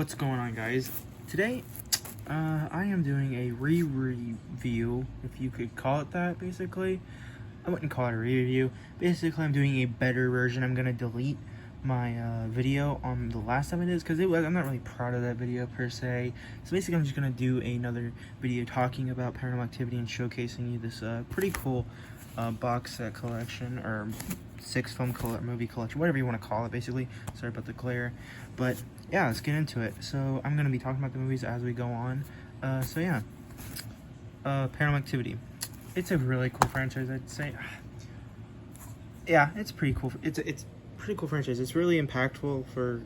What's going on, guys? Today, I am doing a re-review, if you could call it that, basically. I wouldn't call it a re-review. Basically, I'm doing a better version. I'm going to delete my video on the last time it is, because I'm not really proud of that video, per se. So basically, I'm just going to do another video talking about Paranormal Activity and showcasing you this pretty cool box set collection, or 6-film movie collection, whatever you want to call it, basically. Sorry about the glare, but yeah, let's get into it. So I'm going to be talking about the movies as we go on. Paranormal Activity. It's a really cool franchise, I'd say. Yeah, it's pretty cool. It's pretty cool franchise. It's really impactful for,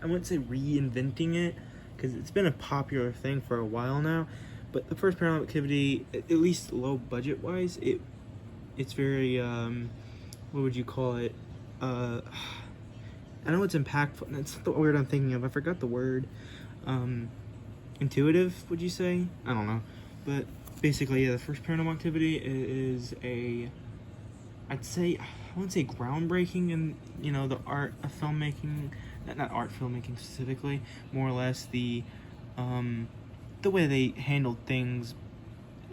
I wouldn't say reinventing it, because it's been a popular thing for a while now. But the first Paranormal Activity, at least low budget wise, it's very what would you call it? I know it's impactful. That's the word I'm thinking of. I forgot the word. Intuitive, would you say? I don't know. But basically, yeah, the first Paranormal Activity is I'd say, I wouldn't say groundbreaking in, the art of filmmaking. Not art filmmaking specifically. More or less the way they handled things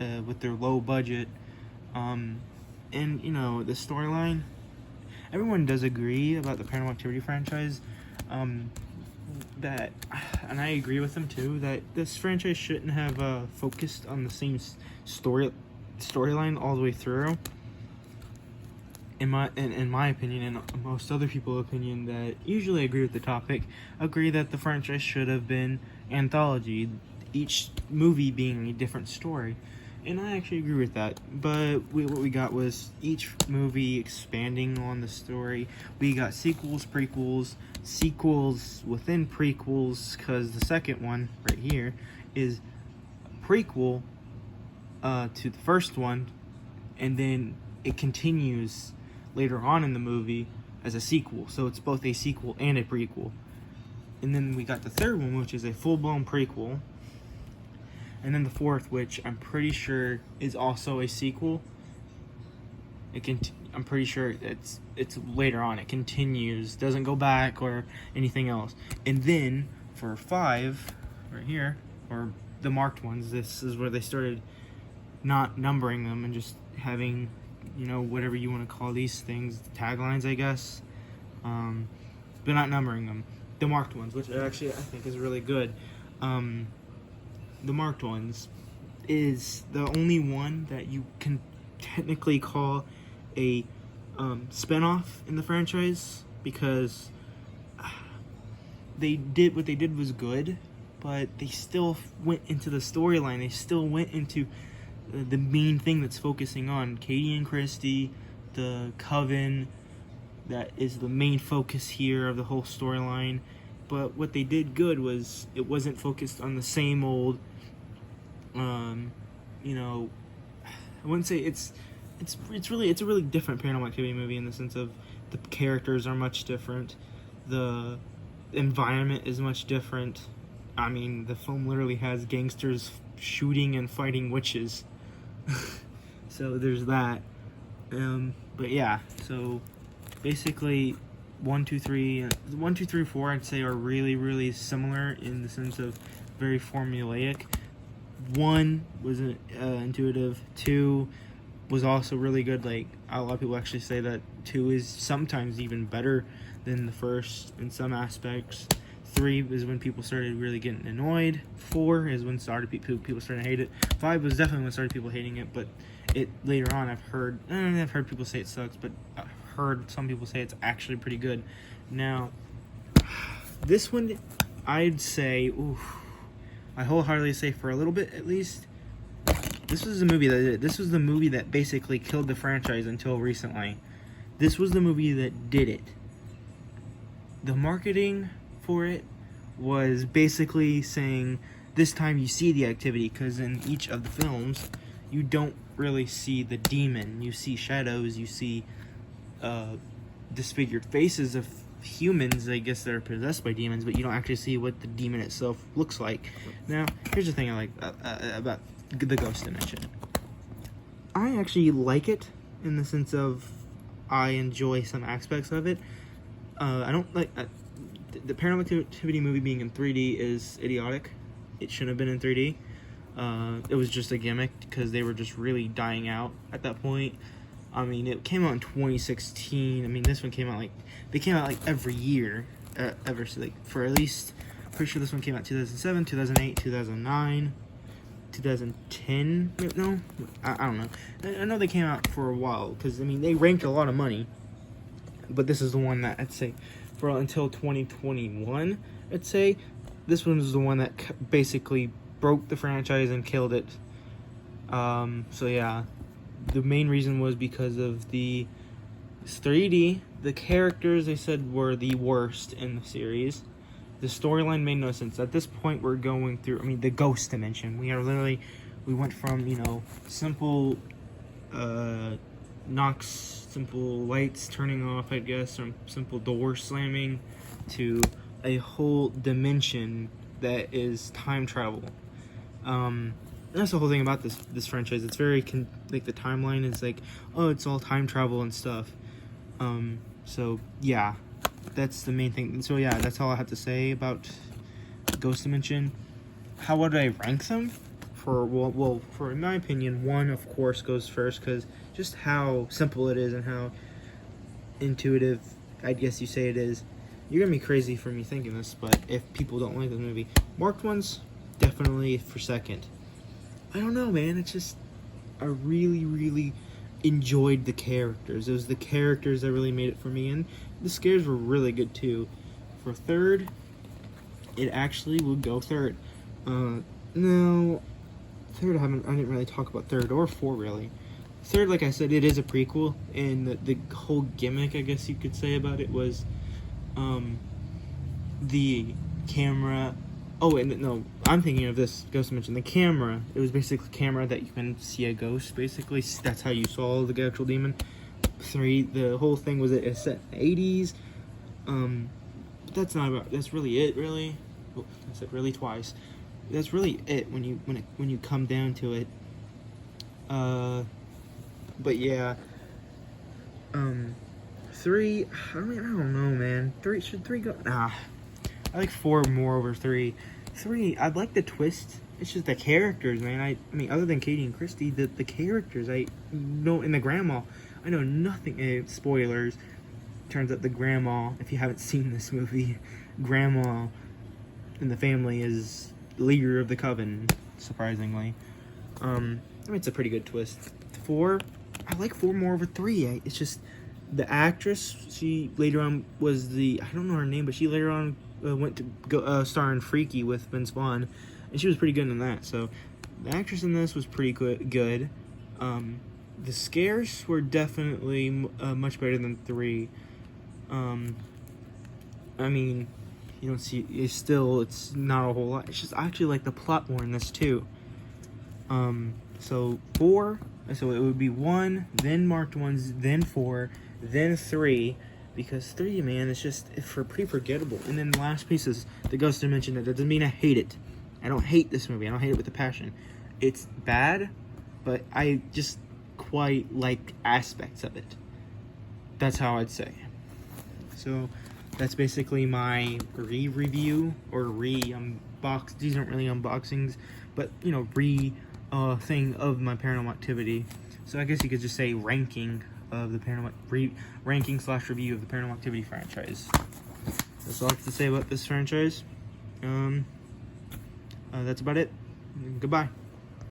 with their low budget. And, the storyline, everyone does agree about the Paranormal Activity franchise, and I agree with them too, that this franchise shouldn't have focused on the same storyline all the way through. In my opinion, and most other people's opinion that usually agree with the topic, agree that the franchise should have been anthology, each movie being a different story. And I actually agree with that, but what we got was each movie expanding on the story. We got sequels, prequels, sequels within prequels, because the second one right here is prequel to the first one, and then it continues later on in the movie as a sequel. So it's both a sequel and a prequel. And then we got the third one, which is a full-blown prequel. And then the fourth, which I'm pretty sure is also a sequel. I'm pretty sure it's later on. It continues, doesn't go back or anything else. And then for 5, right here, or the marked ones, this is where they started not numbering them and just having, whatever you want to call these things, taglines, I guess. But not numbering them. The marked ones, which actually I think is really good. The marked ones is the only one that you can technically call a spin-off in the franchise, because what they did was good, but they still went into the storyline. They still went into the main thing that's focusing on Katie and Christy, the coven, that is the main focus here of the whole storyline. But what they did good was it wasn't focused on the same old, I wouldn't say it's a really different Paranormal Activity movie in the sense of the characters are much different, the environment is much different. I mean, the film literally has gangsters shooting and fighting witches. So there's that. But yeah, so basically 1, 2, 3, 4, I'd say are really, really similar in the sense of very formulaic. 1 was intuitive. 2 was also really good. Like, a lot of people actually say that 2 is sometimes even better than the first in some aspects. 3 is when people started really getting annoyed. 4 is when people started to hate it. 5 was definitely when started people hating it, but it later on I've heard people say it sucks, but I've heard some people say it's actually pretty good. Now, this one, I'd say, I wholeheartedly say, for a little bit at least, this was the movie that basically killed the franchise until recently. This was the movie that did it. The marketing for it was basically saying, this time you see the activity, because in each of the films you don't really see the demon. You see shadows, you see disfigured faces of humans, I guess, that are possessed by demons, but you don't actually see what the demon itself looks like. Now, here's the thing I like about the ghost dimension. I actually like it in the sense of I enjoy some aspects of it. I don't like the Paranormal Activity movie being in 3D is idiotic. It shouldn't have been in 3D. It was just a gimmick because they were just really dying out at that point. I mean, it came out in 2016. I mean, this one came out they came out like every year, ever so like for at least. Pretty sure this one came out 2007, 2008, 2009, 2010. No, I don't know. I know they came out for a while because I mean they ranked a lot of money. But this is the one that I'd say for until 2021. I'd say this one was the one that basically broke the franchise and killed it. So yeah, the main reason was because of the 3D. The characters they said were the worst in the series. The storyline made no sense. At this point, we're going through, I mean, the ghost dimension. We went from, you know, simple knocks, simple lights turning off, I guess, from simple door slamming to a whole dimension that is time travel. That's the whole thing about this franchise. It's very, like, the timeline is like, oh, it's all time travel and stuff. So, yeah. That's the main thing. So yeah, that's all I have to say about Ghost Dimension. How would I rank them? For in my opinion, 1 of course goes first because just how simple it is and how intuitive, I guess you say it is. You're gonna be crazy for me thinking this, but if people don't like this movie, marked ones definitely for second. I don't know, man. It's just I really enjoyed the characters. It was the characters that really made it for me, and the scares were really good too. For third, it actually would go third. No, third I didn't really talk about third or 4 really. Third, like I said, it is a prequel, and the whole gimmick, I guess you could say, about it was the camera. Oh, and no, I'm thinking of this Ghost Dimension. The camera, it was basically a camera that you can see a ghost, basically. That's how you saw the actual demon. 3, the whole thing was it's set in the 80s. But that's really it, really. Oh, I said really twice. That's really it when you come down to it. But yeah. 3, I don't know, man. Should 3 go? Nah. I like 4 more over 3. 3, I like the twist. It's just the characters, man. I mean, other than Katie and Christy, the characters, I know, and the grandma, I know nothing. Spoilers. Turns out the grandma, if you haven't seen this movie, grandma in the family is leader of the coven, surprisingly. I mean, it's a pretty good twist. 4, I like 4 more over 3. It's just the actress, she later on was I don't know her name, but she later on went to go star in Freaky with Vince Vaughn, and she was pretty good in that. So the actress in this was pretty good. The scares were definitely much better than 3. I mean, you don't see it's not a whole lot. It's just I actually like the plot more in this too. So 4, so it would be 1, then marked ones, then 4, then 3. Because 3, man, it's just pretty forgettable. And then the last piece is the Ghost Dimension. That doesn't mean I hate it. I don't hate this movie. I don't hate it with a passion. It's bad, but I just quite like aspects of it. That's how I'd say. So that's basically my review or unbox. These aren't really unboxings, but you know, thing of my Paranormal Activity. So I guess you could just say ranking of the ranking/review of the Paranormal Activity franchise. That's all I have to say about this franchise. That's about it. Goodbye.